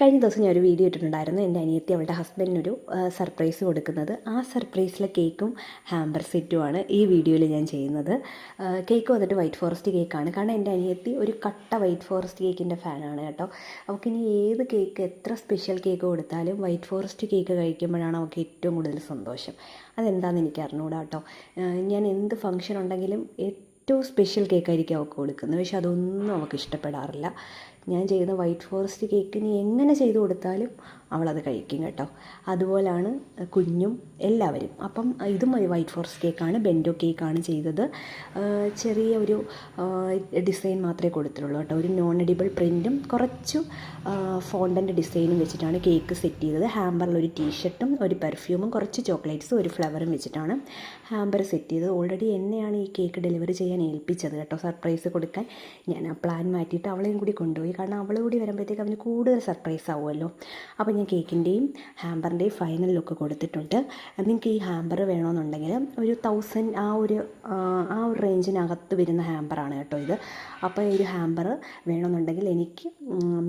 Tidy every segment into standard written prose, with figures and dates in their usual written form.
കഴിഞ്ഞ ദിവസം ഞാനൊരു വീഡിയോ ഇട്ടിട്ടുണ്ടായിരുന്നു എൻ്റെ അനിയത്തി അവളുടെ ഹസ്ബൻഡിനൊരു സർപ്രൈസ് കൊടുക്കുന്നത്. ആ സർപ്രൈസിലെ കേക്കും ഹാമ്പർ സെറ്റുമാണ് ഈ വീഡിയോയിൽ ഞാൻ ചെയ്യുന്നത്. കേക്ക് വന്നിട്ട് വൈറ്റ് ഫോറസ്റ്റ് കേക്കാണ്. കാരണം എൻ്റെ അനിയത്തി ഒരു കട്ട വൈറ്റ് ഫോറസ്റ്റ് കേക്കിൻ്റെ ഫാനാണ് കേട്ടോ. അവൾക്കിനി ഏത് കേക്ക് എത്ര സ്പെഷ്യൽ കേക്ക് കൊടുത്താലും വൈറ്റ് ഫോറസ്റ്റ് കേക്ക് കഴിക്കുമ്പോഴാണ് അവൾക്ക് ഏറ്റവും കൂടുതൽ സന്തോഷം. അതെന്താണെന്ന് എനിക്ക് അറിഞ്ഞുകൂടാ കേട്ടോ. ഞാൻ എന്ത് ഫംഗ്ഷൻ ഉണ്ടെങ്കിലും ഏറ്റവും സ്പെഷ്യൽ കേക്കായിരിക്കും അവൾക്ക് കൊടുക്കുന്നത്. പക്ഷെ അതൊന്നും അവൾക്ക് ഇഷ്ടപ്പെടാറില്ല. ഞാൻ ചെയ്യുന്ന വൈറ്റ് ഫോറസ്റ്റ് കേക്കിന് എങ്ങനെ ചെയ്തു കൊടുത്താലും അവളത് കഴിക്കും കേട്ടോ. അതുപോലാണ് കുഞ്ഞും എല്ലാവരും. അപ്പം ഇതും വൈറ്റ് ഫോറസ്റ്റ് കേക്കാണ്, ബെൻഡോ കേക്കാണ് ചെയ്തത്. ചെറിയ ഒരു ഡിസൈൻ മാത്രമേ കൊടുത്തിട്ടുള്ളൂ കേട്ടോ. ഒരു നോൺ എഡിബിൾ പ്രിൻറ്റും കുറച്ചു ഫോണ്ടൻ്റ് ഡിസൈനും വെച്ചിട്ടാണ് കേക്ക് സെറ്റ് ചെയ്തത്. ഹാമ്പറിൽ ഒരു ടീഷർട്ടും ഒരു പെർഫ്യൂമും കുറച്ച് ചോക്ലേറ്റ്സും ഒരു ഫ്ലവറും വെച്ചിട്ടാണ് ഹാമ്പർ സെറ്റ് ചെയ്തത്. ഓൾറെഡി എന്നെയാണ് ഈ കേക്ക് ഡെലിവറി ചെയ്യാൻ ഏൽപ്പിച്ചത് കേട്ടോ, സർപ്രൈസ് കൊടുക്കാൻ. ഞാൻ ആ പ്ലാൻ മാറ്റിയിട്ട് അവളെയും കൂടി കൊണ്ടുപോയി. കാരണം അവൾ കൂടി വരുമ്പോഴത്തേക്ക് അവന് കൂടുതൽ സർപ്രൈസ് ആവുമല്ലോ. അപ്പോൾ ഞാൻ കേക്കിൻ്റെയും ഹാമ്പറിൻ്റെയും ഫൈനൽ ലുക്ക് കൊടുത്തിട്ടുണ്ട്. നിങ്ങൾക്ക് ഈ ഹാമ്പർ വേണമെന്നുണ്ടെങ്കിൽ ഒരു 1000 ആ ഒരു റേഞ്ചിനകത്ത് വരുന്ന ഹാമ്പറാണ് കേട്ടോ ഇത്. അപ്പോൾ ഈ ഒരു ഹാമ്പർ വേണമെന്നുണ്ടെങ്കിൽ എനിക്ക്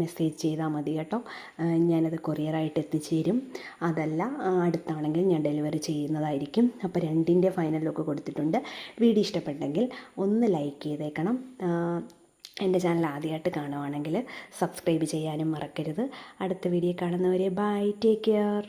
മെസ്സേജ് ചെയ്താൽ മതി കേട്ടോ. ഞാനത് കൊറിയറായിട്ട് എത്തിച്ചു തരും. അതല്ല അടുത്താണെങ്കിൽ ഞാൻ ഡെലിവറി ചെയ്യുന്നതായിരിക്കും. അപ്പോൾ രണ്ടിൻ്റെ ഫൈനൽ ലുക്ക് കൊടുത്തിട്ടുണ്ട്. വീഡിയോ ഇഷ്ടപ്പെട്ടെങ്കിൽ ഒന്ന് ലൈക്ക് ചെയ്തേക്കണം. എൻ്റെ ചാനൽ ആദ്യമായിട്ട് കാണുവാണെങ്കിൽ സബ്സ്ക്രൈബ് ചെയ്യാനും മറക്കരുത്. അടുത്ത വീഡിയോ കാണുന്നവരെ ബൈ, ടേക്ക് കെയർ.